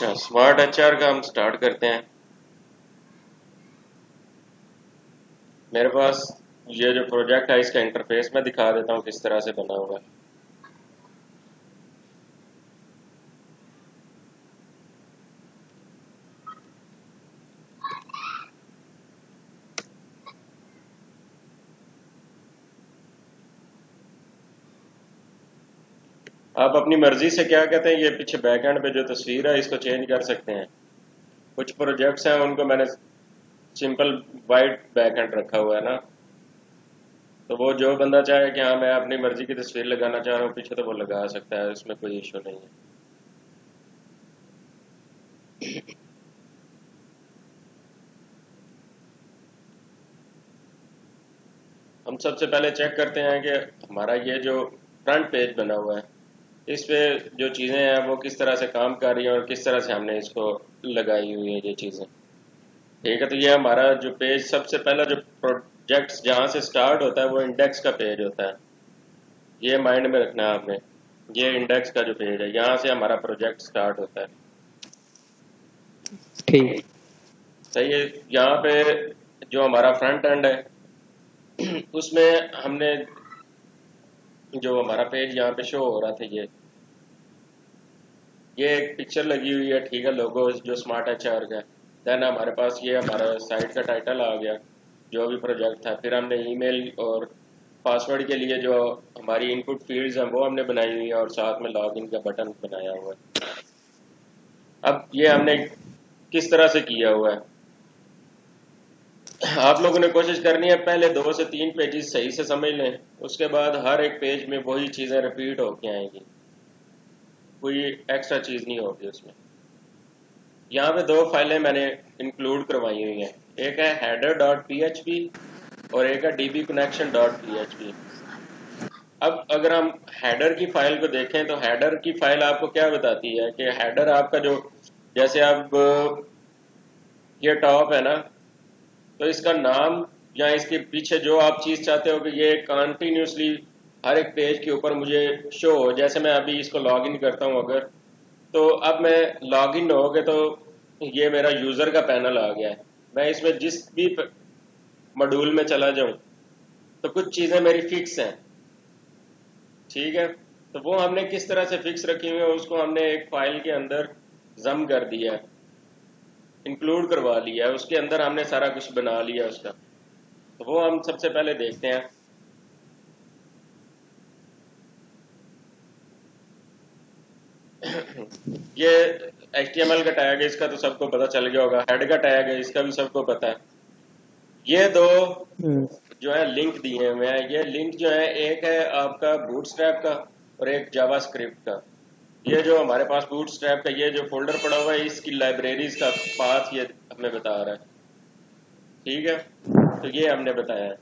अच्छा, smart HR का हम स्टार्ट करते हैं। मेरे पास ये जो प्रोजेक्ट है इसका इंटरफेस मैं दिखा देता हूँ किस तरह से बना हुआ है। आप अपनी मर्जी से क्या कहते हैं, ये पीछे बैकएंड पे जो तस्वीर है इसको चेंज कर सकते हैं। कुछ प्रोजेक्ट्स हैं उनको मैंने सिंपल वाइट बैकएंड रखा हुआ है ना, तो वो जो बंदा चाहे कि हाँ मैं अपनी मर्जी की तस्वीर लगाना चाह रहा हूँ पीछे, तो वो लगा सकता है, उसमें कोई इशू नहीं है। हम सबसे पहले चेक करते हैं कि हमारा ये जो फ्रंट पेज बना हुआ है इस पे जो चीज़ें हैं वो किस तरह से काम कर रही हैं और किस तरह से हमने इसको लगाई हुई है ये चीज़ें। ठीक है, तो ये हमारा जो पेज सबसे पहला जो प्रोजेक्ट्स जहाँ से स्टार्ट होता है वो इंडेक्स का पेज होता है। ये माइंड में रखना है आपने। ये इंडेक्स का जो पेज है यहाँ से हमारा प्रोजेक्ट स्टार्ट होता है। ठीक। सही है। यहाँ पे जो हमारा फ्रंट एंड है उसमें हमने जो हमारा पेज यहाँ पे शो हो रहा था ये एक पिक्चर लगी हुई है, ठीक है, लोगो जो स्मार्ट एचआर का। देन हमारे पास ये हमारा साइट का टाइटल आ गया, जो भी प्रोजेक्ट था। फिर हमने ईमेल और पासवर्ड के लिए जो हमारी इनपुट फील्ड्स हैं वो हमने बनाई हुई है और साथ में लॉगिन का बटन बनाया हुआ है। अब ये हमने किस तरह से किया हुआ है, आप लोगों ने कोशिश करनी है पहले 2 से 3 पेजेस सही से समझ लें, उसके बाद हर एक पेज में वही चीज़ें रिपीट होके आएंगी, कोई एक्स्ट्रा चीज़ नहीं होगी उसमें। यहाँ पे 2 फाइलें मैंने इंक्लूड करवाई हुई हैं, एक है header.php और एक है dbconnection.php। अब अगर हम हेडर की फाइल को देखें तो हेडर की फाइल आपको क्या बताती है कि हेडर आपका जो, जैसे अब ये टॉप है ना, तो इसका नाम या इसके पीछे जो आप चीज़ चाहते हो कि ये कंटिन्यूसली हर एक पेज के ऊपर मुझे शो हो। जैसे मैं अभी इसको लॉग इन करता हूँ अगर, तो अब मैं लॉग इन हो गए तो ये मेरा यूज़र का पैनल आ गया है। मैं इसमें जिस भी मॉड्यूल में चला जाऊँ तो कुछ चीज़ें मेरी फिक्स हैं। ठीक है, तो वो हमने किस तरह से फिक्स रखी हुई है उसको हमने एक फाइल के अंदर जम कर दिया है, इंक्लूड करवा लिया है, उसके अंदर हमने सारा कुछ बना लिया उसका। तो वो हम सबसे पहले देखते हैं। ये HTML का टैग है, इसका तो सबको पता चल गया होगा। हेड का टैग है, इसका भी सबको पता है। ये दो जो है लिंक दिए हुए हैं, ये लिंक जो है एक है आपका बूटस्ट्रैप का और एक जावास्क्रिप्ट का। ये जो हमारे पास बूटस्ट्रैप का ये जो फोल्डर पड़ा हुआ है इसकी लाइब्रेरीज का पाथ ये हमें बता रहा है। ठीक है, तो ये हमने बताया है।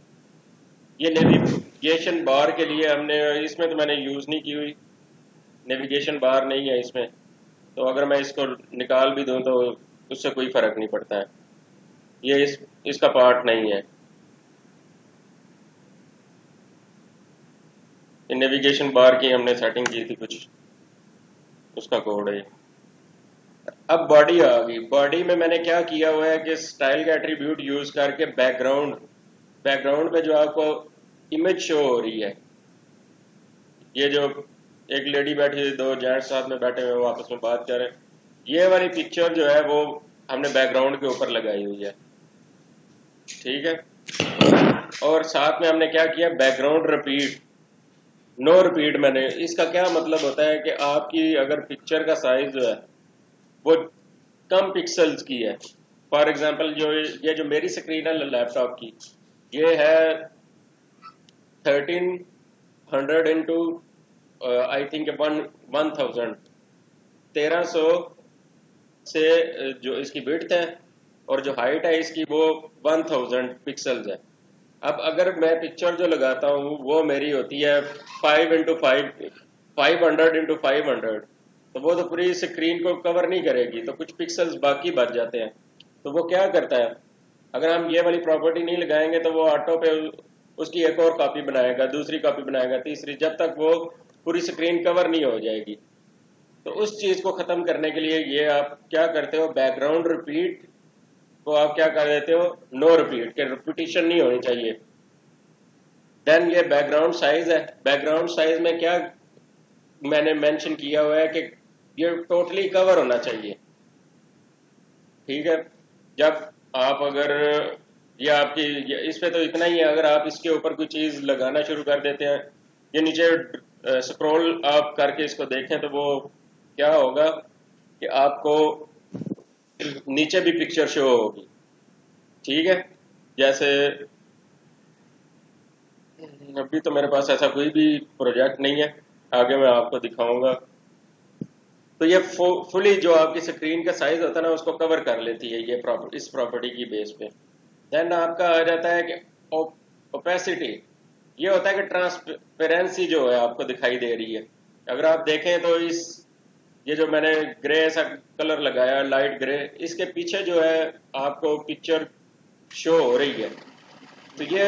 ये नेविगेशन बार के लिए हमने, इसमें तो मैंने यूज़ नहीं की हुई, नेविगेशन बार नहीं है इसमें, तो अगर मैं इसको निकाल भी दूं तो उससे कोई फ़र्क नहीं पड़ता है, ये इसका पार्ट नहीं है। ये नेविगेशन बार की हमने सेटिंग की थी कुछ, उसका कोड है। अब बॉडी आ गई। बॉडी में मैंने क्या किया हुआ है कि स्टाइल का एट्रीब्यूट यूज़ करके बैकग्राउंड बैकग्राउंड में जो आपको इमेज शो हो रही है, ये जो एक लेडी बैठी है, 2 जेंट्स साथ में बैठे हुए वो आपस में बात कर रहे हैं, ये वाली पिक्चर जो है वो हमने बैकग्राउंड के ऊपर लगाई हुई है। ठीक है, और साथ में हमने क्या किया, बैकग्राउंड रिपीट, नो रिपीट। मैंने इसका क्या मतलब होता है कि आपकी अगर पिक्चर का साइज जो है वो कम पिक्सल्स की है, फॉर एग्जांपल जो ये जो मेरी स्क्रीन है लैपटॉप की, ये है 1300 इंटू आई थिंक 1000, 1300 से जो इसकी विड्थ है और जो हाइट है इसकी वो 1000 पिक्सल्स है। अब अगर मैं पिक्चर जो लगाता हूँ वो मेरी होती है 5x5, 500x500, तो वो तो पूरी स्क्रीन को कवर नहीं करेगी, तो कुछ पिक्सल्स बाकी बच जाते हैं। तो वो क्या करता है, अगर हम ये वाली प्रॉपर्टी नहीं लगाएंगे तो वो ऑटो पे उसकी एक और कॉपी बनाएगा, दूसरी कॉपी बनाएगा, तीसरी, जब तक वो पूरी स्क्रीन कवर नहीं हो जाएगी। तो उस चीज़ को ख़त्म करने के लिए ये आप क्या करते हो, बैकग्राउंड रिपीट को आप क्या कर देते हो, नो रिपीट, के रिपीटिशन नहीं होनी चाहिए। देन ये बैकग्राउंड साइज है, बैकग्राउंड साइज में क्या मैंने मेंशन किया हुआ है कि ये टोटली कवर होना चाहिए। ठीक है, जब आप अगर ये आपकी इस पे तो इतना ही है, अगर आप इसके ऊपर कोई चीज़ लगाना शुरू कर देते हैं, ये नीचे स्क्रॉल आप करके इसको देखें तो वो क्या होगा कि आपको नीचे भी पिक्चर शो होगी। ठीक है, जैसे अभी तो मेरे पास ऐसा कोई भी प्रोजेक्ट नहीं है, आगे मैं आपको दिखाऊंगा। तो ये फुली जो आपकी स्क्रीन का साइज होता है ना उसको कवर कर लेती है ये इस प्रॉपर्टी की बेस पे। देन आपका आ जाता है कि ओपेसिटी, ये होता है कि ट्रांसपेरेंसी जो है आपको दिखाई दे रही है। अगर आप देखें तो इस ये जो मैंने ग्रे ऐसा कलर लगाया लाइट ग्रे, इसके पीछे जो है आपको पिक्चर शो हो रही है। तो ये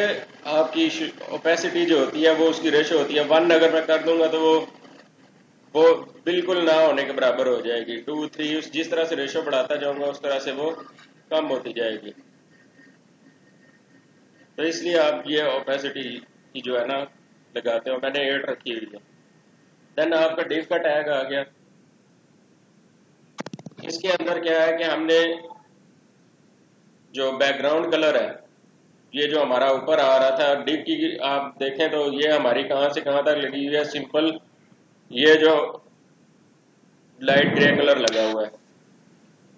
आपकी ओपेसिटी जो होती है वो उसकी रेशो होती है 1, अगर मैं कर दूंगा तो वो बिल्कुल ना होने के बराबर हो जाएगी। 2, 3 जिस तरह से रेशो बढ़ाता जाऊंगा उस तरह से वो कम होती जाएगी। तो इसलिए आप ये ओपेसिटी की जो है ना लगाते हो, मैंने 8 रखी हुई है। देन आपका डिव का टैग आ गया। इसके अंदर क्या है कि हमने जो बैकग्राउंड कलर है ये जो हमारा ऊपर आ रहा था डिव की, आप देखें तो ये हमारी कहाँ से कहाँ तक लगी हुई है, सिंपल ये जो लाइट ग्रे कलर लगा हुआ है,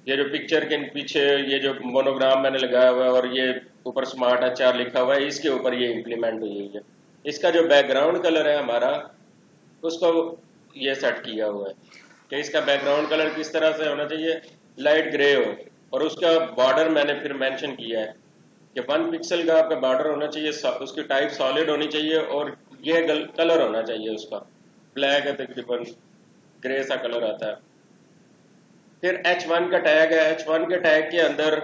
ये जो पिक्चर के पीछे ये जो मोनोग्राम मैंने लगाया हुआ है और ये ऊपर स्मार्ट HR लिखा हुआ है, इसके ऊपर ये इम्प्लीमेंट हुई है। इसका जो बैकग्राउंड कलर है हमारा उसको ये सेट किया हुआ है कि इसका बैकग्राउंड कलर किस तरह से होना चाहिए, लाइट ग्रे हो, और उसका बॉर्डर मैंने फिर मेंशन किया है कि 1 पिक्सल का आपका बॉर्डर होना चाहिए, उसकी टाइप सॉलिड होनी चाहिए और ये कलर होना चाहिए उसका ब्लैक है, तकरीबन ग्रे सा कलर आता है। फिर H1 का टैग है, H1 के टैग के अंदर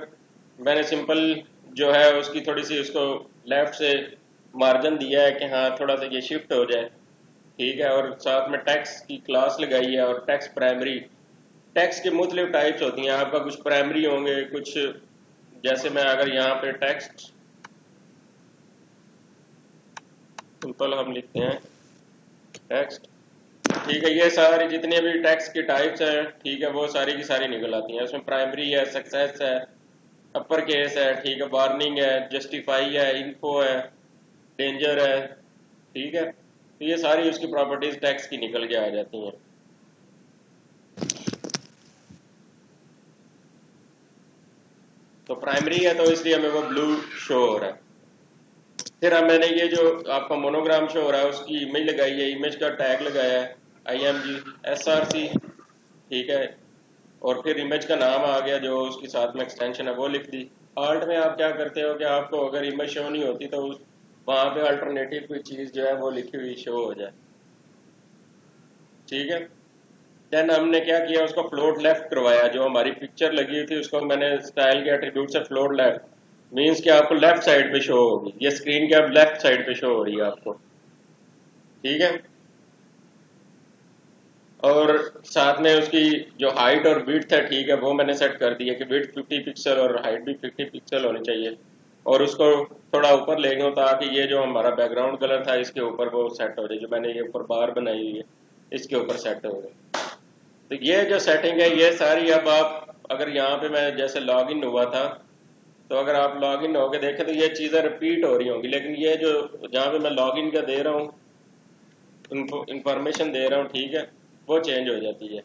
मैंने सिंपल जो है उसकी थोड़ी सी उसको लेफ्ट से मार्जिन दिया है कि हाँ थोड़ा सा ये शिफ्ट हो जाए। ठीक है, और साथ में टेक्स्ट की क्लास लगाई है और टेक्स्ट प्राइमरी, टेक्स्ट के मुख्तलिफ टाइप्स होती हैं आपका, कुछ प्राइमरी होंगे, कुछ जैसे मैं अगर यहाँ पे टेक्स्ट सिंपल हम लिखते हैं टेक्स्ट, ठीक है, ये सारी जितने भी टेक्स्ट की टाइप्स हैं ठीक है वो सारी की सारी निकल आती हैं। उसमें प्राइमरी है, सक्सेस है, अपर केस है, ठीक है, वार्निंग है, जस्टिफाई है, इन्फो है, डेंजर है। ठीक है, तो ये सारी उसकी प्रॉपर्टीज टेक्स्ट की निकल के आ जाती हैं। तो प्राइमरी है तो इसलिए हमें वो ब्लू शो हो रहा है। फिर मैंने ये जो आपका मोनोग्राम शो हो रहा है उसकी इमेज लगाई है, इमेज का टैग लगाया है IMG SRC। ठीक है, और फिर इमेज का नाम आ गया जो उसके साथ में एक्सटेंशन है वो लिख दी। आल्ट में आप क्या करते हो कि आपको अगर इमेज शो नहीं होती तो वहां पे अल्टरनेटिव कोई चीज जो है वो लिखी हुई शो हो जाए। ठीक है, देन हमने क्या किया, उसको फ्लोट लेफ्ट करवाया, जो हमारी पिक्चर लगी हुई थी उसको मैंने स्टाइल के एट्रीब्यूट से फ्लोट लेफ्ट मीन्स कि आपको लेफ्ट साइड पे शो होगी, ये स्क्रीन के अब लेफ्ट साइड पे शो हो रही है आपको। ठीक है, और साथ में उसकी जो हाइट और विड्थ है ठीक है वो मैंने सेट कर दी है कि विड्थ 50 पिक्सल और हाइट भी 50 पिक्सल होनी चाहिए, और उसको थोड़ा ऊपर ले गया ताकि ये जो हमारा बैकग्राउंड कलर था इसके ऊपर वो सेट हो जाए, जो मैंने ये ऊपर बार बनाई हुई है इसके ऊपर सेट हो गए। तो ये जो सेटिंग है ये सारी, अब आप अगर यहाँ पे मैं जैसे लॉग इन हुआ था तो अगर आप लॉग इन होकर देखें तो ये चीज़ें रिपीट हो रही होंगी, लेकिन ये जो जहाँ पे मैं लॉग इन का दे रहा हूँ इंफॉर्मेशन दे रहा हूँ ठीक है वो चेंज हो जाती है।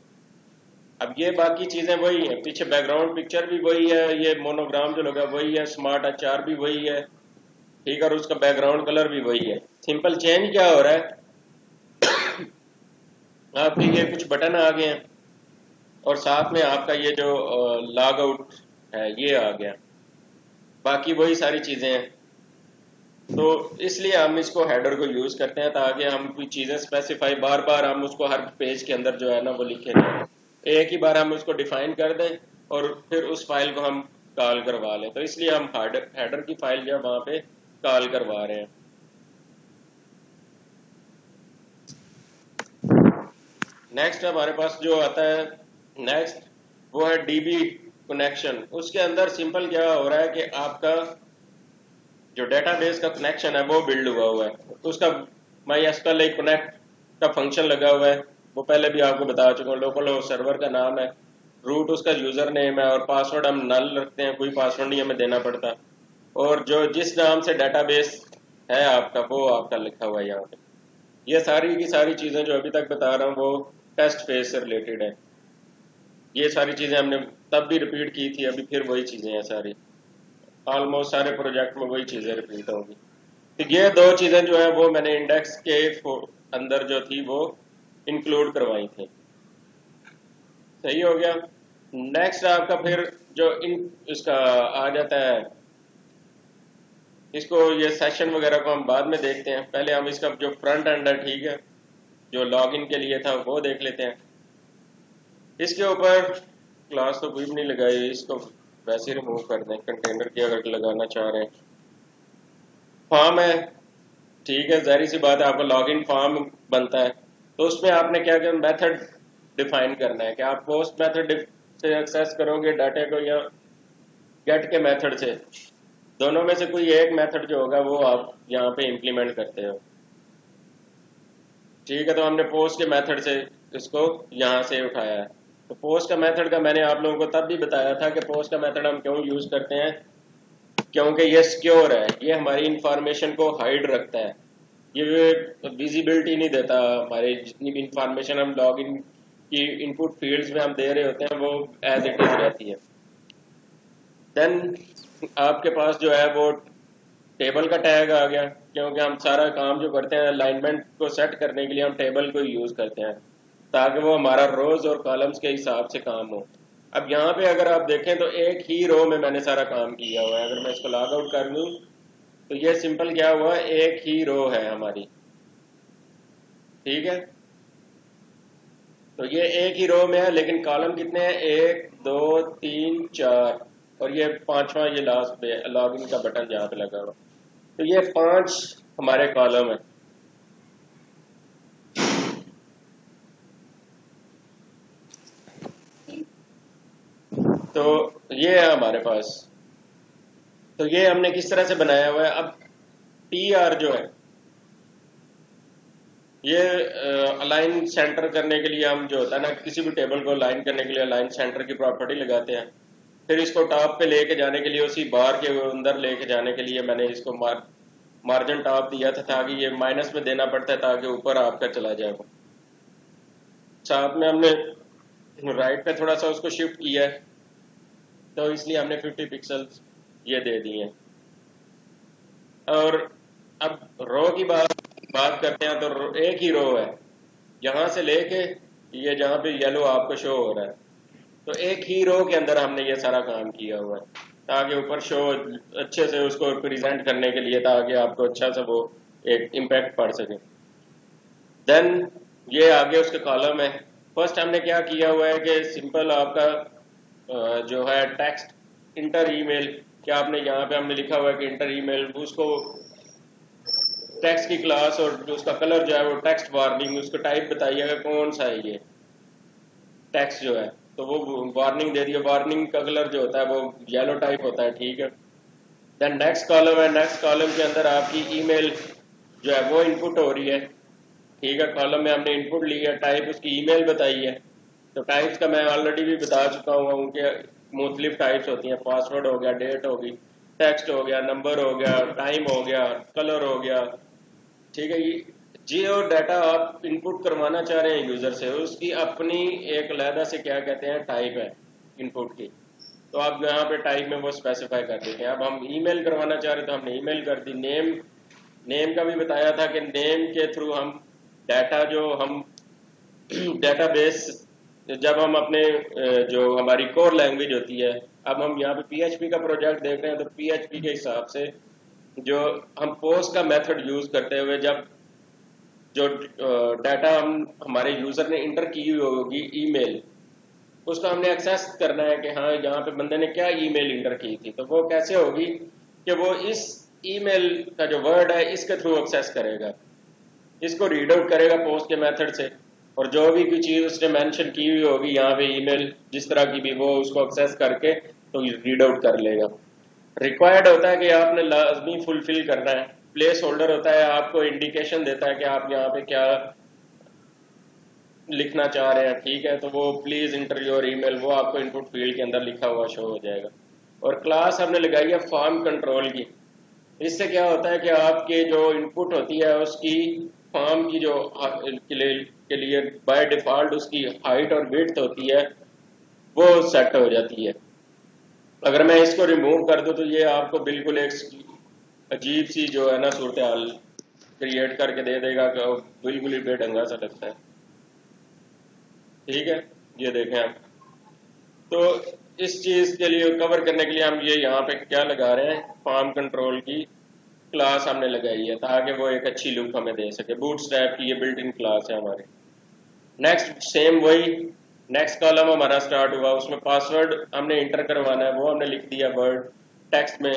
अब ये बाकी चीज़ें वही हैं, पीछे बैकग्राउंड पिक्चर भी वही है, ये मोनोग्राम जो लगा वही है, स्मार्ट HR भी वही है। ठीक है, और उसका बैकग्राउंड कलर भी वही है। सिंपल चेंज क्या हो रहा है, आपके ये कुछ बटन आ गए हैं और साथ में आपका ये जो लॉग आउट है ये आ गया, बाकी वही सारी चीज़ें हैं। तो इसलिए हम इसको हेडर को यूज़ करते हैं ताकि हम कोई चीज़ें स्पेसिफाई बार बार हम उसको हर पेज के अंदर जो है ना वो लिखे नहीं, एक ही बार हम उसको डिफाइन कर दें और फिर उस फाइल को हम कॉल करवा लें। तो इसलिए हम हेडर की फाइल जो है वहाँ पे कॉल करवा रहे हैं। नेक्स्ट हमारे पास जो आता है नेक्स्ट, वो है डीबी कनेक्शन। उसके अंदर सिंपल क्या हो रहा है कि आपका जो डेटाबेस का कनेक्शन है वो बिल्ड हुआ है, तो उसका माई एसक्यूएल कनेक्ट का फंक्शन लगा हुआ है। वो पहले भी आपको बता चुका हूँ। लोकल होस्ट सर्वर का नाम है, रूट उसका यूजर नेम है, और पासवर्ड हम नल रखते हैं, कोई पासवर्ड नहीं हमें देना पड़ता। और जो जिस नाम से डेटाबेस है आपका, वो आपका लिखा हुआ है यहाँ पे। ये सारी की सारी चीज़ें जो अभी तक बता रहा हूँ वो टेस्ट फेज से रिलेटेड है। ये सारी चीज़ें हमने तब भी रिपीट की थी, अभी फिर वही चीज़ें हैं सारी। ऑलमोस्ट सारे प्रोजेक्ट में वही चीज़ें रिपीट होंगी। तो ये दो चीज़ें जो है वो मैंने इंडेक्स के अंदर जो थी वो इंक्लूड करवाई थी। सही हो गया। नेक्स्ट आपका फिर जो इसका आ जाता है, इसको ये सेशन वगैरह को हम बाद में देखते हैं। पहले हम इसका जो फ्रंट एंड है, ठीक है, जो लॉगिन के लिए था वो देख लेते हैं। इसके ऊपर क्लास तो कोई भी नहीं लगाई, इसको वैसे रिमूव कर दें। कंटेनर की अगर लगाना चाह रहे हैं, फॉर्म है, ठीक है, जाहिर सी बात है आपका लॉगिन फॉर्म बनता है। तो उसमें आपने क्या क्या मेथड डिफाइन करना है कि आप पोस्ट मेथड से एक्सेस करोगे डाटा को या गेट के मेथड से। दोनों में से कोई एक मेथड जो होगा वो आप यहाँ पे इम्प्लीमेंट करते हो। ठीक है, तो हमने पोस्ट के मेथड से इसको यहाँ से उठाया है। तो पोस्ट का मेथड का मैंने आप लोगों को तब भी बताया था कि पोस्ट का मेथड हम क्यों यूज करते हैं, क्योंकि ये सिक्योर है, ये हमारी इंफॉर्मेशन को हाइड रखता है, ये विजिबिलिटी नहीं देता। हमारे जितनी भी इंफॉर्मेशन हम लॉग इन की इनपुट फील्ड्स में हम दे रहे होते हैं वो एज इट इज रहती है। देन आपके पास जो है वो टेबल का टैग आ गया, क्योंकि हम सारा काम जो करते हैं अलाइनमेंट को सेट करने के लिए हम टेबल को यूज करते हैं, ताकि वो हमारा रोज और कॉलम्स के हिसाब से काम हो। अब यहाँ पे अगर आप देखें तो एक ही रो में मैंने सारा काम किया हुआ है। अगर मैं इसको लॉग आउट कर लूँ तो ये सिंपल क्या हुआ, एक ही रो है हमारी, ठीक है। तो ये एक ही रो में है, लेकिन कॉलम कितने हैं, 1 2 3 4, और ये पांचवा ये लास्ट पे लॉग इन का बटन जहाँ पे लगा हुआ। तो ये 5 हमारे कॉलम है। तो ये है हमारे पास। तो ये हमने किस तरह से बनाया हुआ है। अब टी आर जो है, ये अलाइन सेंटर करने के लिए हम जो होता है ना, किसी भी टेबल को अलाइन करने के लिए अलाइन सेंटर की प्रॉपर्टी लगाते हैं। फिर इसको टॉप पे लेके जाने के लिए, उसी बार के अंदर लेके जाने के लिए मैंने इसको मार्जिन टॉप दिया था, ताकि ये माइनस में देना पड़ता है ताकि ऊपर आपका चला जाए। वो साथ में हमने राइट पे थोड़ा सा उसको शिफ्ट किया है, तो इसलिए हमने 50 पिक्सल्स ये दे दिए हैं। और अब रो की बात करते हैं, तो एक ही रो है यहाँ से लेके ये जहाँ पे येलो आपको शो हो रहा है। तो एक ही रो के अंदर हमने ये सारा काम किया हुआ है, ताकि ऊपर शो अच्छे से उसको प्रेजेंट करने के लिए, ताकि आपको अच्छा सा वो एक इम्पैक्ट पड़ सके। देन ये आगे उसके कॉलम है। फर्स्ट हमने क्या किया हुआ है कि सिंपल आपका जो है टेक्स्ट इंटर ईमेल, क्या आपने यहाँ पे हमने लिखा हुआ है कि इंटर ईमेल, उसको टेक्स्ट की क्लास और जो उसका कलर जो है वो टेक्स्ट वार्निंग, उसको टाइप बताइएगा कौन सा है ये टेक्स्ट जो है। तो वो वार्निंग दे दिए, वार्निंग का कलर जो होता है वो येलो टाइप होता है, ठीक है। देन नेक्स्ट कॉलम है, नेक्स्ट कॉलम के अंदर आपकी ईमेल जो है वो इनपुट हो रही है, ठीक है। कॉलम में हमने इनपुट ली है, टाइप उसकी ईमेल बताई है। तो टाइप्स का मैं ऑलरेडी भी बता चुका हूँ, उनके मुख्तलिफ टाइप्स होती हैं। पासवर्ड हो गया, डेट होगी, टेक्स्ट हो गया, नंबर हो गया, टाइम हो गया, कलर हो गया, ठीक है। जो डाटा आप इनपुट करवाना चाह रहे हैं यूजर से, उसकी अपनी एक अलहदा से क्या कहते हैं टाइप है इनपुट की। तो आप यहाँ पे टाइप में वो स्पेसिफाई कर देते हैं। अब हम ईमेल करवाना चाह रहे तो हमने ईमेल कर दी। नेम, नेम का भी बताया था कि नेम के थ्रू हम डाटा जो हम डेटाबेस, जब हम अपने जो हमारी कोर लैंग्वेज होती है, अब हम यहाँ पे पीएचपी का प्रोजेक्ट देख रहे हैं, तो पीएचपी के हिसाब से जो हम पोस्ट का मेथड यूज करते हुए जब जो डाटा हम हमारे यूजर ने इंटर की हुई होगी ईमेल, उसको हमने एक्सेस करना है कि हाँ यहाँ पे बंदे ने क्या ईमेल इंटर की थी। तो वो कैसे होगी कि वो इस ईमेल का जो वर्ड है इसके थ्रू एक्सेस करेगा, इसको रीड आउट करेगा पोस्ट के मेथड से। और जो भी कोई चीज़ उसने मेंशन की हुई होगी यहाँ पे ईमेल जिस तरह की भी, वो उसको एक्सेस करके तो रीड आउट कर लेगा। रिक्वायर्ड होता है कि आपने लाजमी फुलफिल करना है। प्लेस होल्डर होता है, आपको इंडिकेशन देता है कि आप यहाँ पे क्या लिखना चाह रहे हैं, ठीक है, तो वो प्लीज़ इंटर योर ईमेल, वो आपको इनपुट फील्ड के अंदर लिखा हुआ शो हो जाएगा। और क्लास हमने लगाई है फॉर्म कंट्रोल की। इससे क्या होता है कि आपके जो इनपुट होती है उसकी फॉर्म की जो के लिए बाय डिफ़ॉल्ट उसकी हाइट और विड्थ होती है वो सेट हो जाती है। अगर मैं इसको रिमूव कर दूं तो ये आपको बिल्कुल एक अजीब सी जो है ना सूरत हाल क्रिएट करके दे देगा कि बिल्कुल ही बेढंगा सा लगता है। ठीक है, ये देखें आप। तो इस चीज़ के लिए कवर करने के लिए हम ये यहाँ पे क्या लगा रहे हैं, फॉर्म कंट्रोल की क्लास हमने लगाई है ताकि वो एक अच्छी लुक हमें दे सके। बूटस्ट्रैप की ये बिल्ट इन क्लास है हमारी। नेक्स्ट सेम वही, नेक्स्ट कॉलम हमारा स्टार्ट हुआ, उसमें पासवर्ड हमने इंटर करवाना है, वो हमने लिख दिया वर्ड टेक्स्ट में।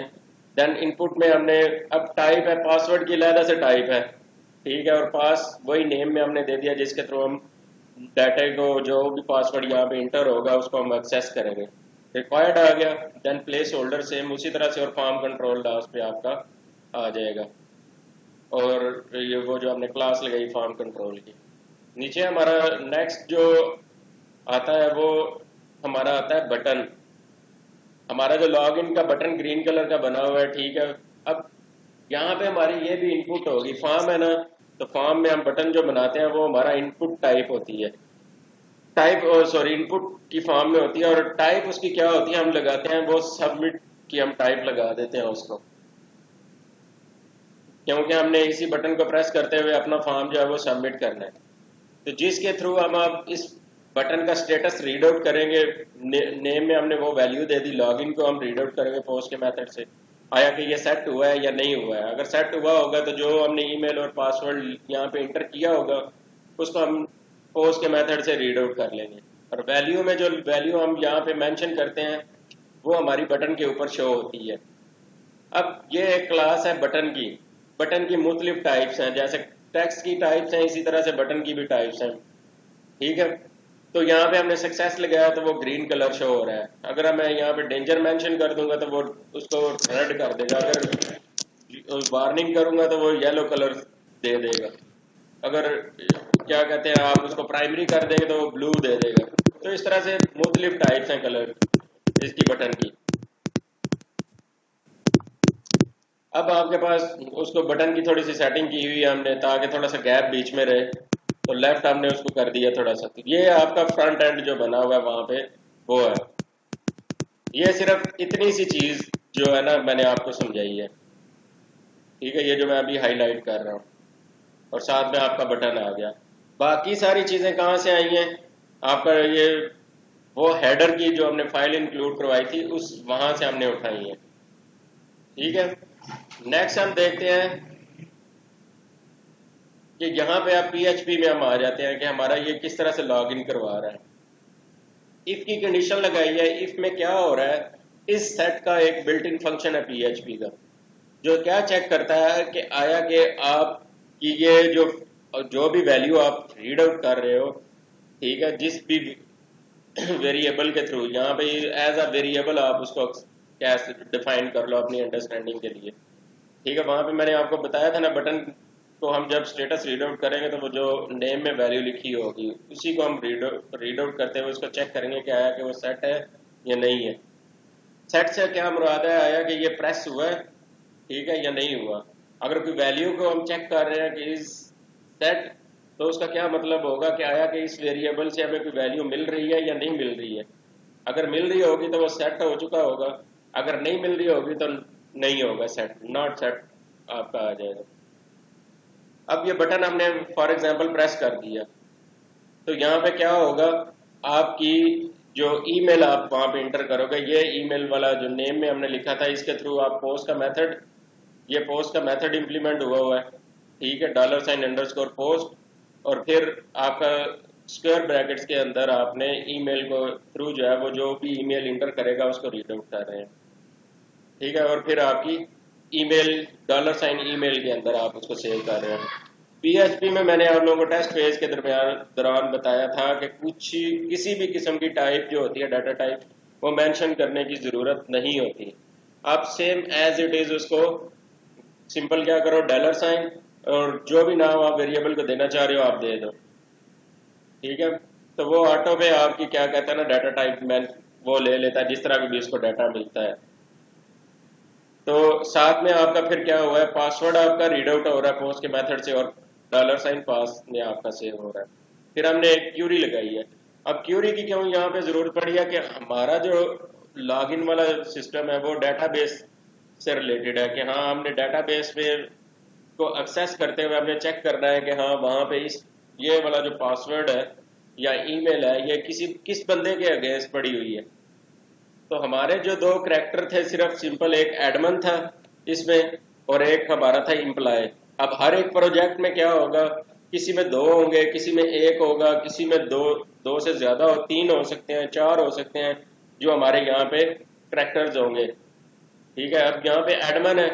देन इनपुट में हमने अब टाइप है, पासवर्ड की अलहदा से टाइप है, ठीक है, और पास वही नेम में हमने दे दिया जिसके थ्रू हम डाटा को, जो भी पासवर्ड यहाँ पे इंटर होगा उसको हम एक्सेस करेंगे। रिक्वायर्ड आ गया, देन प्लेस होल्डर सेम उसी तरह से, और फॉर्म कंट्रोल लास्ट पे आपका आ जाएगा। और ये वो जो हमने क्लास लगाई फॉर्म कंट्रोल की। नीचे हमारा नेक्स्ट जो आता है वो हमारा आता है बटन। हमारा जो लॉग इन का बटन ग्रीन कलर का बना हुआ है, ठीक है। अब यहाँ पे हमारी ये भी इनपुट होगी, फॉर्म है ना, तो फॉर्म में हम बटन जो बनाते हैं वो हमारा इनपुट टाइप होती है, टाइप सॉरी इनपुट की फॉर्म में होती है। और टाइप उसकी क्या होती है, हम लगाते हैं वो सबमिट की, हम टाइप लगा देते हैं उसको, क्योंकि हमने इसी बटन को प्रेस करते हुए अपना फॉर्म जो है वो सबमिट करना है। तो जिसके थ्रू हम अब इस बटन का स्टेटस रीड आउट करेंगे, नेम में हमने वो वैल्यू दे दी, लॉगिन को हम रीड आउट करेंगे पोस्ट के मेथड से, आया कि ये सेट हुआ है या नहीं हुआ है। अगर सेट हुआ होगा तो जो हमने ईमेल और पासवर्ड यहाँ पे इंटर किया होगा उसको हम पोस्ट के मेथड से रीड आउट कर लेंगे। और वैल्यू में जो वैल्यू हम यहाँ पे मेंशन करते हैं वो हमारी बटन के ऊपर शो होती है। अब ये एक क्लास है बटन की। बटन की मुख्तलिफ टाइप्स हैं, जैसे टेक्स्ट की टाइप्स हैं इसी तरह से बटन की भी टाइप्स हैं, ठीक है। तो यहाँ पे हमने सक्सेस लगाया तो वो ग्रीन कलर शो हो रहा है। अगर मैं यहाँ पे डेंजर मेंशन कर दूंगा तो वो उसको रेड कर देगा, अगर वार्निंग करूंगा तो वो येलो कलर दे देगा, अगर क्या कहते हैं आप उसको प्राइमरी कर देंगे तो वो ब्लू दे देगा। तो इस तरह से मुख्तलिफ टाइप्स हैं कलर इसकी बटन की। अब आपके पास उसको बटन की थोड़ी सी सेटिंग की हुई है हमने ताकि थोड़ा सा गैप बीच में रहे, तो लेफ्ट हमने उसको कर दिया थोड़ा सा। तो ये आपका फ्रंट एंड जो बना हुआ है वहां पे वो है। ये सिर्फ इतनी सी चीज जो है ना मैंने आपको समझाई है, ठीक है, ये जो मैं अभी हाईलाइट कर रहा हूँ। और साथ में आपका बटन आ गया। बाकी सारी चीजें कहाँ से आई हैं, आपका ये वो हेडर की जो हमने फाइल इंक्लूड करवाई थी उस वहां से हमने उठाई है, ठीक है। नेक्स्ट हम देखते हैं कि यहाँ पे आप PHP में हम आ जाते हैं कि हमारा ये किस तरह से लॉगिन करवा रहा है। इफ की कंडीशन लगाई है। इफ में क्या हो रहा है, इस सेट का एक बिल्ट इन फंक्शन है PHP का, जो क्या चेक करता है कि आया कि आप की ये जो भी वैल्यू आप रीड आउट कर रहे हो, ठीक है, जिस भी वेरिएबल के थ्रू, यहाँ पे एज अ वेरिएबल आप उसको कैसे डिफाइन कर लो अपनी अंडरस्टैंडिंग के लिए, ठीक है। वहां पे मैंने आपको बताया था ना, बटन को हम जब स्टेटस रीड आउट करेंगे तो वो जो नेम में वैल्यू लिखी होगी उसी को हम रीड आउट करते हुए उसको चेक करेंगे कि आया कि वो सेट है या नहीं है। सेट से क्या मुराद है, आया कि ये प्रेस हुआ है, ठीक है, या नहीं हुआ। अगर कोई वैल्यू को हम चेक कर रहे हैं कि इस सेट, तो उसका क्या मतलब होगा कि आया कि इस वेरिएबल से हमें कोई वैल्यू मिल रही है या नहीं मिल रही है। अगर मिल रही होगी तो वो सेट हो चुका होगा, अगर नहीं मिल रही होगी तो नहीं होगा, सेट नॉट सेट आपका आ जाएगा। अब ये बटन हमने फॉर एग्जांपल प्रेस कर दिया, तो यहाँ पे क्या होगा, आपकी जो ईमेल आप वहाँ पे इंटर करोगे, ये ईमेल वाला जो नेम में हमने लिखा था इसके थ्रू आप पोस्ट का मेथड, ये पोस्ट का मेथड इंप्लीमेंट हुआ है, ठीक है, $अंडरस्कोर पोस्ट। और फिर आपका स्क्वायर ब्रैकेट्स के अंदर आपने ईमेल को थ्रू जो है वो जो भी ईमेल इंटर करेगा उसको रीड आउट कर रहे हैं, ठीक है। और फिर आपकी ईमेल $email के अंदर आप उसको सेव कर रहे हैं। PHP में मैंने आप लोगों को टेस्ट फेज के दौरान बताया था कि कुछ किसी भी किस्म की टाइप जो होती है डाटा टाइप वो मेंशन करने की ज़रूरत नहीं होती। आप सेम एज इट इज़ उसको सिंपल क्या करो, $साइन और जो भी नाम आप वेरिएबल को देना चाह रहे हो आप दे दो। ठीक है, तो वो ऑटो पे आपकी क्या कहता है ना डाटा टाइप में वो ले लेता है जिस तरह भी उसको डाटा मिलता है। तो साथ में आपका फिर क्या हुआ है, पासवर्ड आपका रीड आउट हो रहा है पोस्ट के मेथड से और $साइन पास में आपका सेव हो रहा है। फिर हमने एक क्यूरी लगाई है। अब क्यूरी की क्यों यहाँ पे जरूरत पड़ी है कि हमारा जो लॉगिन वाला सिस्टम है वो डेटाबेस से रिलेटेड है कि हाँ हमने डेटाबेस में को एक्सेस करते हुए हमने चेक करना है कि हाँ वहाँ पे इस ये वाला जो पासवर्ड है या ईमेल है ये किस बंदे के अगेंस्ट पड़ी हुई है। तो हमारे जो दो करैक्टर थे सिर्फ सिंपल एक एडमन था इसमें और एक हमारा था इम्प्लॉय। अब हर एक प्रोजेक्ट में क्या होगा, किसी में दो होंगे, किसी में एक होगा, किसी में दो दो से ज्यादा हो, तीन हो सकते हैं, चार हो सकते हैं जो हमारे यहाँ पे करैक्टर्स होंगे। ठीक है, अब यहाँ पे एडमन है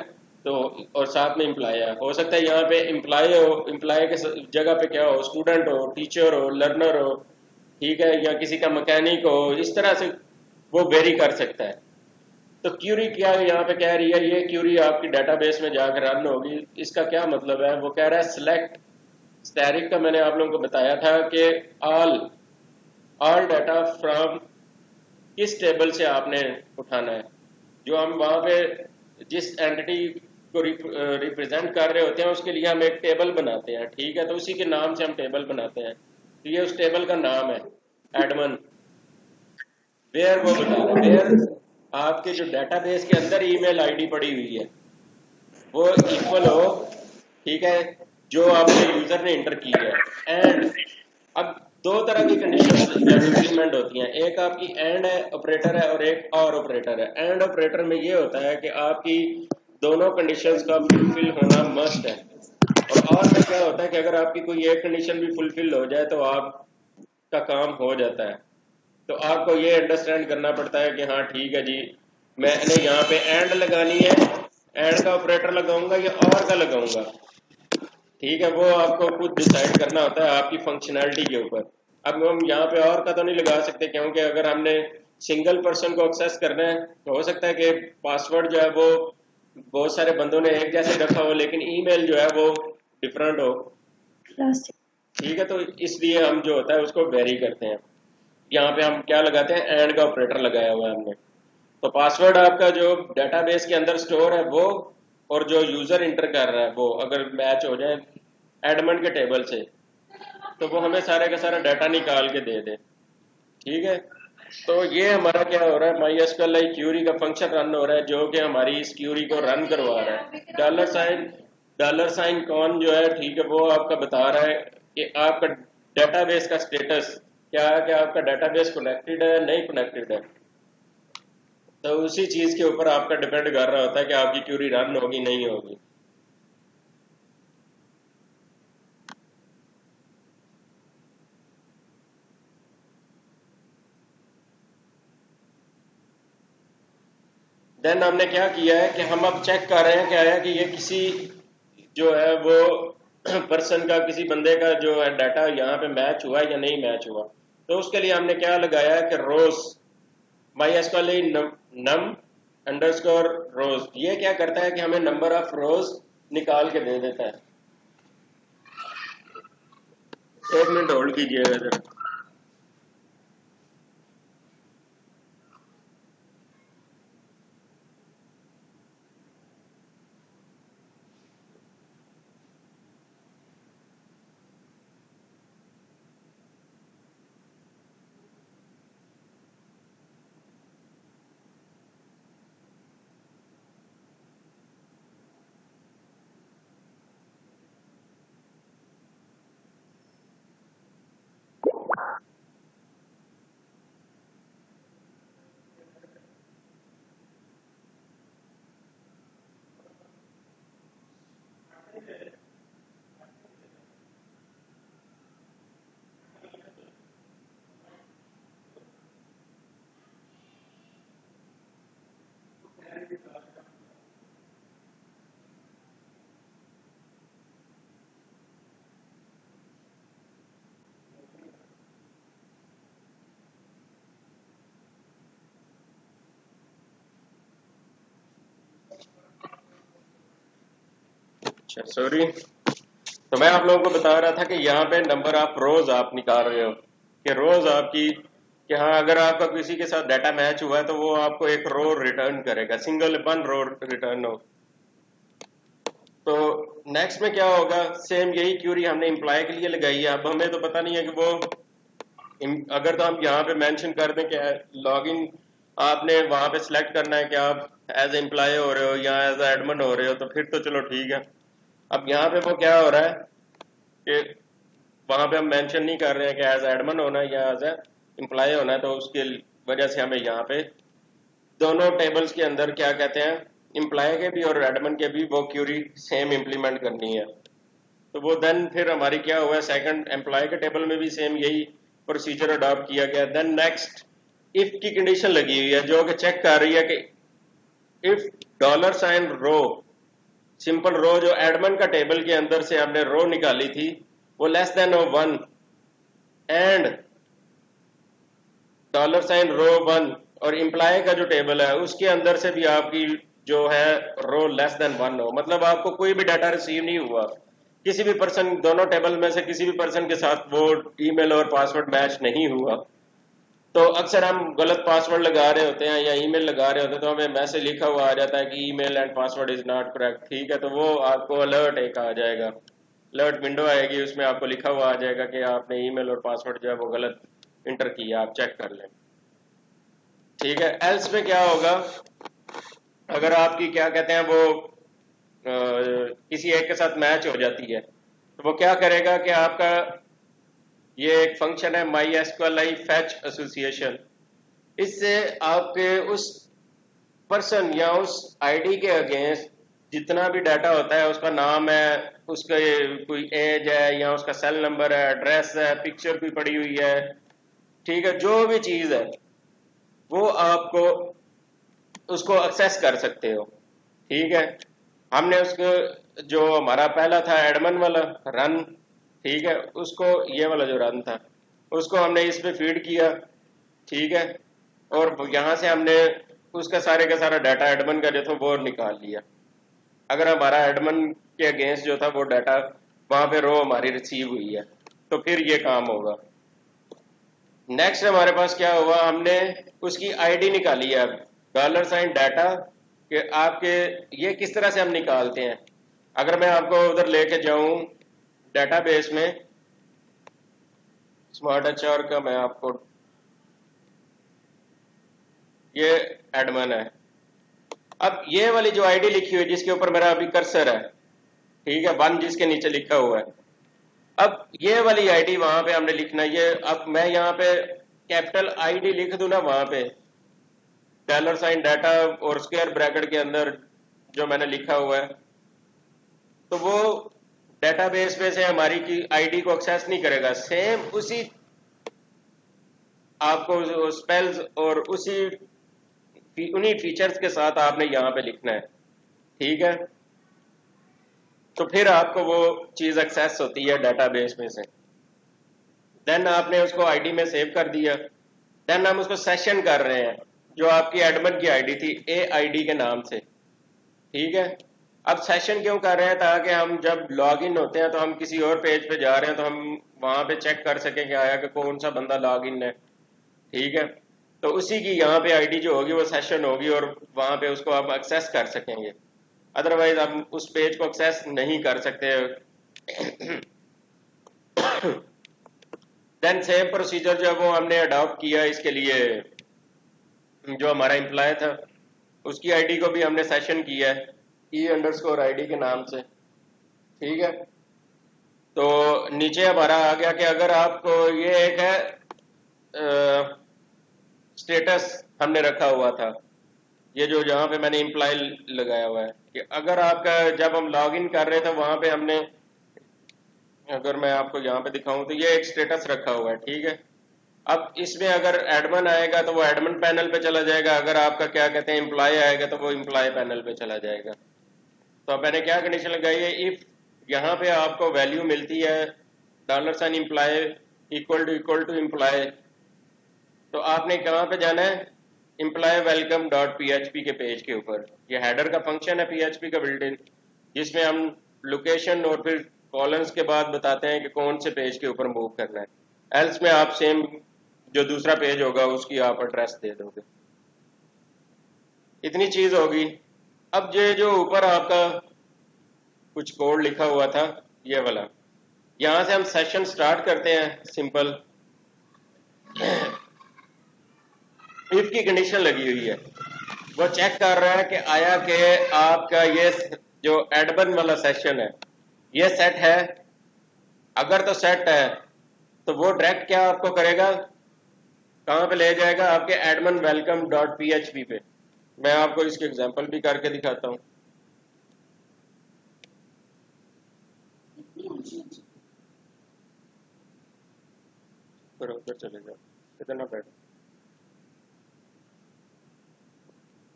तो और साथ में इम्प्लॉय है, हो सकता है यहाँ पे इम्प्लॉय हो, इम्प्लॉय के जगह पे क्या हो, स्टूडेंट हो, टीचर हो, लर्नर हो। ठीक है, या किसी का मैकेनिक हो, इस तरह से वो वेरी कर सकता है। तो क्यूरी क्या यहाँ पे कह रही है, ये क्यूरी आपकी डेटाबेस में जाकर रन होगी। इसका क्या मतलब है, वो कह रहा है सिलेक्ट स्टैटिक का मैंने आप लोगों को बताया था कि ऑल ऑल डाटा फ्रॉम किस टेबल से आपने उठाना है। जो हम वहाँ पे जिस एंटिटी को रिप्रेजेंट कर रहे होते हैं उसके लिए हम एक टेबल बनाते हैं। ठीक है, तो उसी के नाम से हम टेबल बनाते हैं, तो ये उस टेबल का नाम है एडमन। वेयर वो बता रहे हैं, वेयर आपके जो डेटाबेस के अंदर ईमेल आईडी पड़ी हुई है वो इक्वल हो, ठीक है, जो आपके यूजर ने इंटर की है। एंड अब दो तरह की कंडीशंस जब इंप्लीमेंट होती हैं, एक आपकी एंड है ऑपरेटर है और एक और ऑपरेटर है। एंड ऑपरेटर में ये होता है कि आपकी दोनों कंडीशंस का फुलफिल होना मस्ट है। और में क्या होता है कि अगर आपकी कोई एक कंडीशन भी फुलफिल हो जाए तो आपका काम हो जाता है। तो आपको ये अंडरस्टैंड करना पड़ता है कि हाँ ठीक है जी, मैंने यहाँ पे एंड लगानी है, एंड का ऑपरेटर लगाऊंगा या और का लगाऊंगा। ठीक है, वो आपको खुद डिसाइड करना होता है आपकी फंक्शनैलिटी के ऊपर। अब हम यहाँ पे और का तो नहीं लगा सकते क्योंकि अगर हमने सिंगल पर्सन को एक्सेस करना है तो हो सकता है कि पासवर्ड जो है वो बहुत सारे बंदों ने एक जैसे रखा हो लेकिन ईमेल जो है वो डिफरेंट हो। ठीक है, तो इसलिए हम जो होता है उसको वेरी करते हैं। यहाँ पे हम क्या लगाते हैं, एंड का ऑपरेटर लगाया हुआ है हमने। तो पासवर्ड आपका जो डेटाबेस के अंदर स्टोर है वो और जो यूजर इंटर कर रहा है वो अगर मैच हो जाए एडमन के टेबल से तो वो हमें सारे का सारा डाटा निकाल के दे दे। ठीक है, तो ये हमारा क्या हो रहा है, माई एसक्यूएल क्यूरी का फंक्शन रन हो रहा है जो कि हमारी इस क्यूरी को रन करवा रहा है। डॉलर साइन कौन जो है, ठीक है, वो आपका बता रहा है कि आपका डेटाबेस का स्टेटस क्या है, कि आपका डेटाबेस कनेक्टेड है नहीं कनेक्टेड है। तो उसी चीज के ऊपर आपका डिपेंड कर रहा होता है कि आपकी क्यूरी रन होगी नहीं होगी। देन हमने क्या किया है कि हम अब चेक कर रहे हैं क्या है कि ये किसी जो है वो पर्सन का, किसी बंदे का जो है डाटा यहाँ पे मैच हुआ या नहीं मैच हुआ। तो उसके लिए हमने क्या लगाया है कि रोज माई एसक्यूएल नम अंडरस्कोर रोज, ये क्या करता है कि हमें नंबर ऑफ रोज निकाल के दे देता है। एक मिनट होल्ड कीजिएगा जरा। अच्छा सॉरी। तो मैं आप लोगों को बता रहा था कि यहाँ पे नंबर ऑफ रोज आप निकाल रहे हो कि रोज आपकी, कि हाँ अगर आपका किसी के साथ डाटा मैच हुआ है तो वो आपको एक रो रिटर्न करेगा, सिंगल वन रो रिटर्न हो। तो नेक्स्ट में क्या होगा, सेम यही क्यूरी हमने एम्प्लॉय के लिए लगाई है। अब हमें तो पता नहीं है कि वो अगर तो हम यहाँ पे मेंशन कर दें कि लॉगिन आपने वहां पे सिलेक्ट करना है कि आप एज एम्प्लॉय हो रहे हो या एज एडमिन हो रहे हो, तो फिर तो चलो ठीक है। अब यहाँ पे वो क्या हो रहा है कि वहां पे हम मेंशन नहीं कर रहे हैं कि एज एडमिन होना है या एज एम्प्लॉय होना है, तो उसके वजह से हमें यहाँ पे दोनों टेबल्स के अंदर क्या कहते हैं, एम्प्लॉय के भी और एडमिन के भी वो क्यूरी सेम इम्प्लीमेंट करनी है। तो वो देन फिर हमारी क्या हुआ, सेकंड एम्प्लॉय के टेबल में भी सेम यही प्रोसीजर अडॉप्ट किया गया। देन नेक्स्ट इफ की कंडीशन लगी हुई है जो कि चेक कर रही है कि if dollar sign row, simple row जो एडमिन का टेबल के अंदर से हमने रो निकाली थी वो less than 1 and dollar sign row 1, और एम्प्लॉय का जो टेबल है उसके अंदर से भी आपकी जो है रो लेस देन 1 हो, मतलब आपको कोई भी डाटा रिसीव नहीं हुआ किसी भी पर्सन, दोनों टेबल में से किसी भी पर्सन के साथ वो ईमेल और पासवर्ड मैच नहीं हुआ। तो अक्सर हम गलत पासवर्ड लगा रहे होते हैं या ईमेल लगा रहे होते हैं तो हमें मैसेज लिखा हुआ आ जाता है कि email and password is not correct, ठीक है। तो वो आपको अलर्ट एक आ जाएगा, अलर्ट विंडो आएगी, उसमें आपको लिखा हुआ आ जाएगा कि आपने ईमेल और पासवर्ड जो है वो गलत इंटर किया, आप चेक कर लें, ठीक है। एल्स में क्या होगा, अगर आपकी क्या कहते हैं वो किसी एक के साथ मैच हो जाती है तो वो क्या करेगा कि आपका ये एक फंक्शन है MySQLi fetch एसोसिएशन, इससे आपके उस पर्सन या उस आईडी के अगेंस्ट जितना भी डाटा होता है, उसका नाम है, उसका कोई एज है या उसका सेल नंबर है, एड्रेस है, पिक्चर भी पड़ी हुई है, ठीक है, जो भी चीज है वो आपको उसको एक्सेस कर सकते हो, ठीक है। हमने उसको जो हमारा पहला था एडमन वाला रन, ठीक है, उसको ये वाला जो रन था उसको हमने इस पे फीड किया, ठीक है, और यहाँ से हमने उसका सारे का सारा डाटा एडमन का जो था वो निकाल लिया। अगर हमारा एडमन के अगेंस्ट जो था वो डाटा वहां पे रो हमारी रिसीव हुई है तो फिर ये काम होगा। नेक्स्ट हमारे पास क्या हुआ, हमने उसकी आईडी निकाली है। अब डॉलर साइन डाटा कि आपके ये किस तरह से हम निकालते हैं, अगर मैं आपको उधर लेके जाऊं डेटाबेस में, स्मार्ट एचआर का मैं आपको, ये एडमिन है। अब ये वाली जो आईडी लिखी हुई है जिसके ऊपर मेरा अभी कर्सर है, ठीक है, 1 जिसके नीचे लिखा हुआ है, अब ये वाली आईडी वहां पे हमने लिखना है। ये अब मैं यहाँ पे कैपिटल आईडी लिख दूं ना वहां पे, डॉलर साइन डाटा और स्क्वायर ब्रैकेट के अंदर जो मैंने लिखा हुआ है, तो वो डेटाबेस में से हमारी की आईडी को एक्सेस नहीं करेगा। सेम उसी आपको स्पेल्स और उसी उन्हीं फीचर्स के साथ आपने यहाँ पे लिखना है, ठीक है। तो फिर आपको वो चीज एक्सेस होती है डेटाबेस में से। देन आपने उसको आईडी में सेव कर दिया। देन हम उसको सेशन कर रहे हैं जो आपकी एडमिन की आईडी थी ए आईडी के नाम से, ठीक है। अब सेशन क्यों कर रहे हैं, ताकि हम जब लॉग इन होते हैं तो हम किसी और पेज पे जा रहे हैं तो हम वहां पे चेक कर सकें कि आया कि कौन सा बंदा लॉग इन है, ठीक है। तो उसी की यहाँ पे आईडी जो होगी वो सेशन होगी और वहां पे उसको हम एक्सेस कर सकेंगे, अदरवाइज हम उस पेज को एक्सेस नहीं कर सकते। देन सेम प्रोसीजर जो है वो हमने अडॉप्ट किया इसके लिए, जो हमारा एम्प्लॉय था उसकी आईडी को भी हमने सेशन किया है E_ID के नाम से, ठीक है। तो नीचे हमारा आ गया कि अगर आपको ये एक है स्टेटस हमने रखा हुआ था, ये जो जहाँ पे मैंने एम्प्लॉय लगाया हुआ है, कि अगर आपका जब हम लॉग इन कर रहे थे वहां पे हमने, अगर मैं आपको यहाँ पे दिखाऊं तो ये एक स्टेटस रखा हुआ है, ठीक है। अब इसमें अगर एडमिन आएगा तो वो एडमिन पैनल पे चला जाएगा, अगर आपका क्या कहते हैं एम्प्लॉय आएगा तो वो एम्प्लॉय पैनल पे चला जाएगा। तो अब मैंने क्या कंडीशन लगाई है, इफ यहाँ पे आपको वैल्यू मिलती है dollar sign employ equal to employ, तो आपने कहाँ पे जाना है, एम्प्लॉय वेलकम डॉट PHP के पेज के ऊपर। ये हेडर का फंक्शन है PHP का बिल्ट इन, जिसमें हम लोकेशन और फिर कॉलम्स के बाद बताते हैं कि कौन से पेज के ऊपर मूव करना है। एल्स में आप सेम जो दूसरा पेज होगा उसकी आप एड्रेस दे दोगे। इतनी चीज होगी। अब ये जो ऊपर आपका कुछ कोड लिखा हुआ था, ये वाला, यहां से हम सेशन स्टार्ट करते हैं। सिंपल इफ की कंडीशन लगी हुई है, वो चेक कर रहा है कि आया कि आपका ये जो एडमिन वाला सेशन है ये सेट है। अगर तो सेट है तो वो डायरेक्ट क्या आपको करेगा, कहां पे ले जाएगा, आपके एडमिन वेलकम डॉट php पे। मैं आपको इसकी एग्जांपल भी करके दिखाता हूं। फिर उधर चले जाओ, इतना बैठ।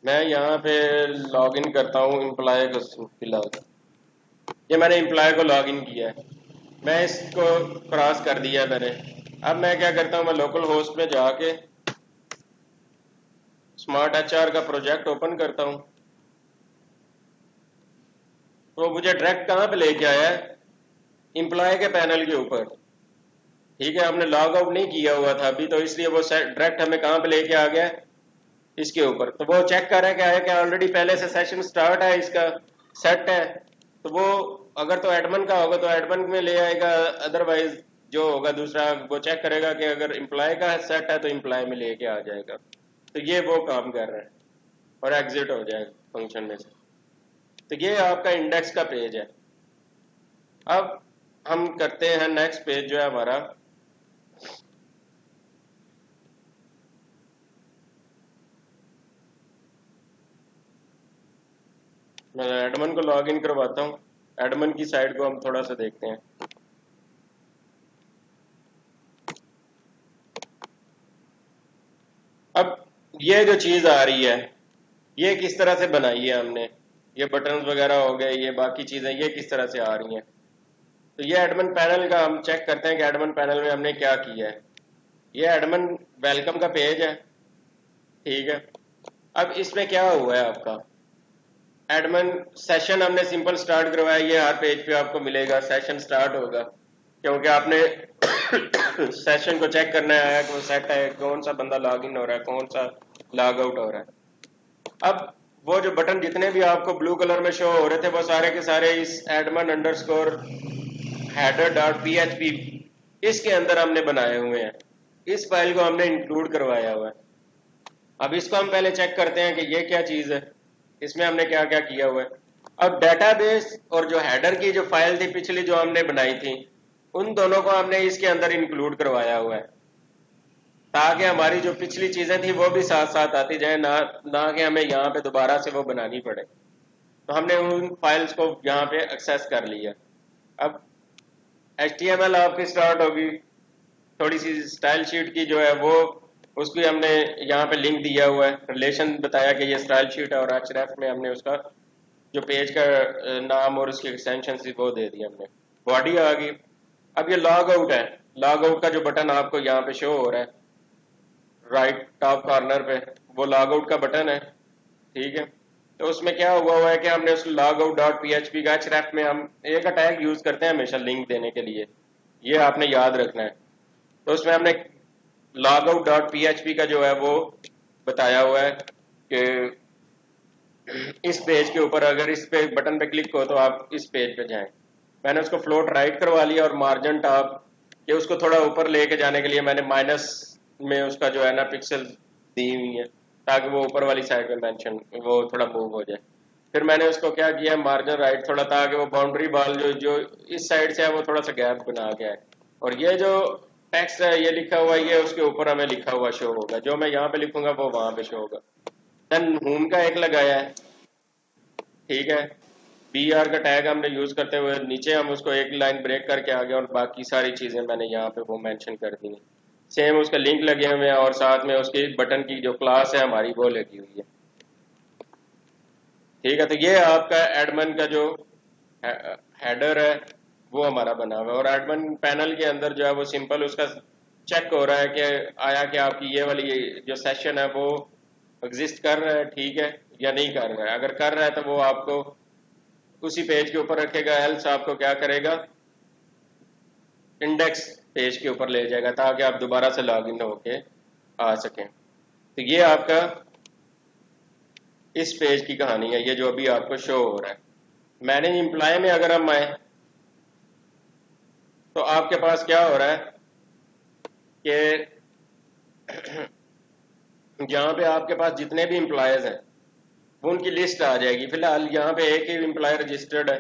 मैं यहाँ पे लॉग इन करता हूँ एम्प्लॉय को फिलहाल। ये मैंने एम्प्लॉय को लॉग इन किया है, मैं इसको क्रॉस कर दिया है मैंने। अब मैं क्या करता हूँ, मैं लोकल होस्ट में जाके स्मार्ट एचआर का प्रोजेक्ट ओपन करता हूँ। तो मुझे डायरेक्ट कहाँ पे लेके आया है, एम्प्लॉय के पैनल के ऊपर। ठीक है, हमने लॉग आउट नहीं किया हुआ था अभी, तो इसलिए वो डायरेक्ट हमें कहाँ पे लेके आ गया, इसके ऊपर। तो वो चेक कर रहा है कि ऑलरेडी पहले से सेशन स्टार्ट है, इसका सेट है। तो वो अगर तो एडमिन का होगा तो एडमिन में ले आएगा, अदरवाइज जो होगा दूसरा वो चेक करेगा कि अगर एम्प्लॉय का सेट है तो एम्प्लॉय में लेके आ जाएगा। तो ये वो काम कर रहा है और एग्जिट हो जाएगा फंक्शन में से। तो ये आपका इंडेक्स का पेज है। अब हम करते हैं नेक्स्ट पेज जो है हमारा, मैं एडमिन को लॉग इन करवाता हूँ। एडमिन की साइड को हम थोड़ा सा देखते हैं। अब ये जो चीज आ रही है ये किस तरह से बनाई है हमने, ये बटन वगैरह हो गए, ये बाकी चीजें ये किस तरह से आ रही हैं। तो ये एडमिन पैनल का हम चेक करते हैं कि एडमिन पैनल में हमने क्या किया है। ये एडमिन वेलकम का पेज है, ठीक है। अब इसमें क्या हुआ है, आपका एडमिन सेशन हमने सिंपल स्टार्ट करवाया। ये हर पेज पे आपको मिलेगा, सेशन स्टार्ट होगा क्योंकि आपने सेशन को चेक करना है कि वो सेट है, कौन सा बंदा लॉग इन हो रहा है, कौन सा लॉग आउट हो रहा है। अब वो जो बटन जितने भी आपको ब्लू कलर में शो हो रहे थे वो सारे के सारे इस admin underscore header dot php इसके अंदर हमने बनाए हुए हैं। इस फाइल को हमने इंक्लूड करवाया हुआ है। अब इसको हम पहले चेक करते हैं कि ये क्या चीज है, इसमें हमने क्या क्या किया हुआ है। अब डेटाबेस और जो हेडर की जो फाइल थी पिछली जो हमने बनाई थी, उन दोनों को हमने इसके अंदर इंक्लूड करवाया हुआ है ताकि हमारी जो पिछली चीजें थी वो भी साथ साथ आती जाए, ना कि हमें यहाँ पे दोबारा से वो बनानी पड़े। तो हमने उन फाइल्स को यहाँ पे एक्सेस कर लिया। अब HTML आपकी स्टार्ट होगी, थोड़ी सी स्टाइल शीट की जो है वो, उसकी हमने यहाँ पे लिंक दिया हुआ है, रिलेशन बताया कि ये स्टाइल शीट है, और href में हमने उसका जो पेज का नाम और उसकी एक्सटेंशन थी वो दे दिया हमने। बॉडी आ गई। अब ये लॉग आउट है, लॉग आउट का जो बटन आपको यहाँ पे शो हो रहा है राइट टॉप कॉर्नर पे, वो लॉग आउट का बटन है, ठीक है। तो उसमें क्या हुआ है कि हमने उस लॉग आउट डॉट php का href में हम एक टैग यूज करते हैं हमेशा लिंक देने के लिए, ये आपने याद रखना है। तो उसमें हमने लॉग आउट डॉट php का जो है वो बताया हुआ है कि इस पेज के ऊपर अगर इस पे बटन पे क्लिक हो तो आप इस पेज पे जाएं। मैंने उसको फ्लोट राइट करवा लिया और मार्जिन टॉप, ये उसको थोड़ा ऊपर लेके जाने के लिए मैंने माइनस में उसका जो है ना पिक्सल दी हुई है ताकि वो ऊपर वाली साइड में मेंशन वो थोड़ा मूव हो जाए। फिर मैंने उसको क्या किया, मार्जिन राइट थोड़ा, ताकि वो बाउंड्री बॉल जो जो इस साइड से है वो थोड़ा सा गैप बना के है। और ये जो टेक्स्ट है ये लिखा हुआ है, ये उसके ऊपर हमें लिखा हुआ शो होगा, जो मैं यहाँ पे लिखूंगा वो वहां पे शो होगा। देन होम का एक लगाया है, ठीक है। BR का टैग हमने यूज करते हुए नीचे हम उसको एक लाइन ब्रेक करके आ गए और बाकी सारी चीजें मैंने यहाँ पे वो मेंशन कर दी। सेम उसका लिंक लगे हुए हैं और साथ में उसके बटन की जो क्लास है हमारी वो लगी हुई है, ठीक है। तो ये आपका एडमिन का जो हेडर है वो हमारा बना हुआ है, और एडमिन पैनल के अंदर जो है वो सिंपल उसका चेक हो रहा है कि आया कि आपकी ये वाली जो सेशन है वो एग्जिस्ट कर रहा है, ठीक है, या नहीं कर रहा है। अगर कर रहा है तो वो आपको उसी पेज के ऊपर रखेगा, एल्स आपको क्या करेगा, इंडेक्स पेज के ऊपर ले जाएगा ताकि आप दोबारा से लॉगिन होके आ सकें। तो ये आपका इस पेज की कहानी है, ये जो अभी आपको शो हो रहा है। मैनेज एम्प्लॉय में अगर हम आए तो आपके पास क्या हो रहा है कि यहाँ पे आपके पास जितने भी एम्प्लॉयज हैं वो उनकी लिस्ट आ जाएगी। फिलहाल यहाँ पे एक ही एम्प्लॉय रजिस्टर्ड है,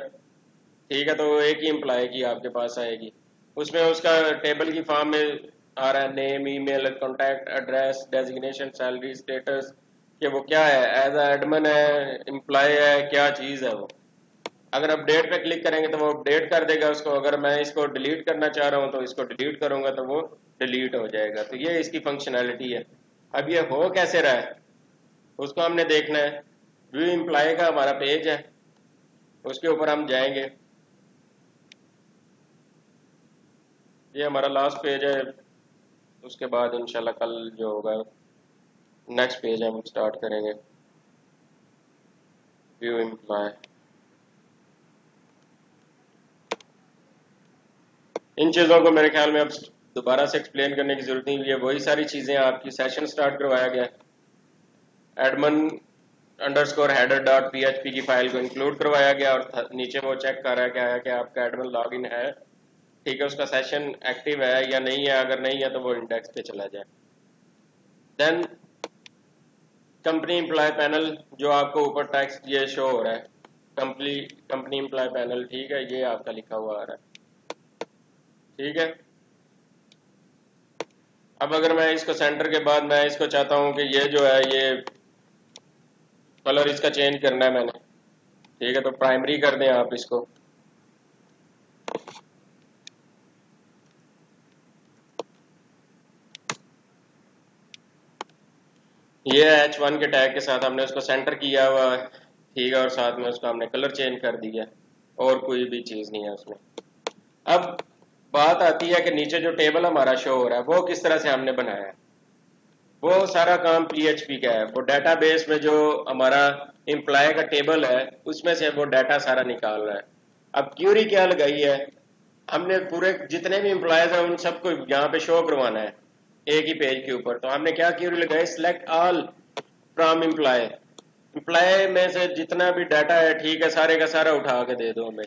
ठीक है, तो एक ही एम्प्लॉय की आपके पास आएगी। उसमें उसका टेबल की फॉर्म में आ रहा है name, email, contact address, designation, salary, status, कि वो क्या है, एज एडमिन है, एम्प्लॉय है, क्या चीज़ है वो। अगर अपडेट पे क्लिक करेंगे तो वो अपडेट कर देगा उसको। अगर मैं इसको डिलीट करना चाह रहा हूँ तो इसको डिलीट करूंगा तो वो डिलीट हो जाएगा। तो ये इसकी फंक्शनैलिटी है। अब ये हो कैसे रहा है उसको हमने देखना है। व्यू एम्प्लॉय का हमारा पेज है, उसके ऊपर हम जाएंगे। ये हमारा लास्ट पेज है, उसके बाद इंशाल्लाह कल जो होगा नेक्स्ट पेज हम स्टार्ट करेंगे। व्यू एम्प्लॉय, इन चीज़ों को मेरे ख्याल में अब दोबारा से एक्सप्लेन करने की जरूरत नहीं है। वही सारी चीज़ें आपकी सेशन स्टार्ट करवाया गया, admin underscore header dot PHP की फाइल को इंक्लूड करवाया गया और नीचे वो चेक कर रहा है क्या है कि आपका एडमिन लॉगिन है, ठीक है, उसका सेशन एक्टिव है या नहीं है। अगर नहीं है तो वो इंडेक्स पे चला जाए। देन कंपनी एम्प्लॉय पैनल, जो आपको ऊपर टेक्स्ट ये शो हो रहा है, कंपनी एम्प्लॉय पैनल, ठीक है, ये आपका लिखा हुआ आ रहा है, ठीक है। अब अगर मैं इसको सेंटर के बाद मैं इसको चाहता हूँ कि ये जो है ये कलर इसका चेंज करना है मैंने, ठीक है, तो प्राइमरी कर दें आप इसको। ये H1 के टैग के साथ हमने उसको सेंटर किया हुआ है, ठीक है, और साथ में उसका हमने कलर चेंज कर दिया, और कोई भी चीज़ नहीं है उसमें। अब बात आती है कि नीचे जो टेबल हमारा शो हो रहा है वो किस तरह से हमने बनाया है। वो सारा काम PHP का है। वो डेटाबेस में जो हमारा एम्प्लॉय का टेबल है उसमें से वो डाटा सारा निकाल रहा है। अब क्यूरी क्या लगाई है, हमने पूरे जितने भी एम्प्लॉयज हैं उन सबको यहाँ पे शो करवाना है एक ही पेज के ऊपर। तो हमने क्या क्यूरी लगाई, select all from employ, employ में से जितना भी डाटा है, ठीक है, सारे का सारा उठा के दे दो हमें,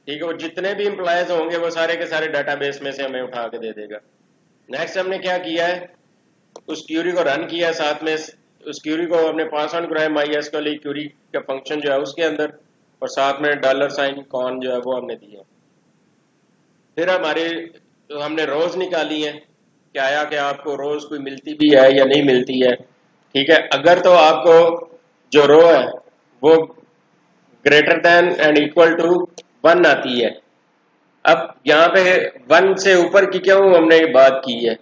ठीक है। वो जितने भी एम्प्लॉयज होंगे वो सारे के सारे डाटाबेस में से हमें उठा के दे देगा। नेक्स्ट हमने क्या किया है, उस क्यूरी को रन किया, साथ में उस क्यूरी को हमने पास ऑन कराया MySQL क्यूरी का फंक्शन जो है उसके अंदर, और साथ में $साइन कॉन जो है वो हमने दिया। फिर हमारी तो हमने रोज निकाली है कि आया कि आपको रोज कोई मिलती भी है या नहीं मिलती है, ठीक है। अगर तो आपको जो रो है वो greater than and equal to 1 आती है। अब यहाँ पे 1 से ऊपर की क्यों हमने बात की है,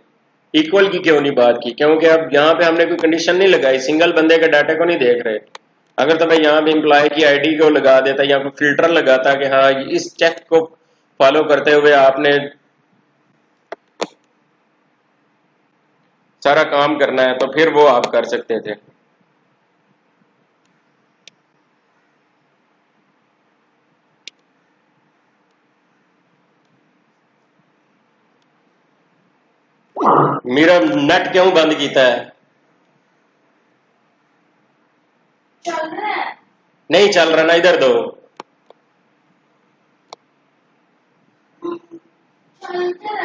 इक्वल की क्यों नहीं बात की, क्योंकि अब यहाँ पे हमने कोई कंडीशन नहीं लगाई, सिंगल बंदे के डाटा को नहीं देख रहे। अगर तो मैं यहाँ पे एम्प्लॉय की आईडी को लगा देता या कोई फिल्टर लगाता कि हाँ इस चेक को फॉलो करते हुए आपने सारा काम करना है, तो फिर वो आप कर सकते थे। मेरा नेट क्यों बंद किया है, चल रहा है, नहीं चल रहा ना, इधर दो, चलते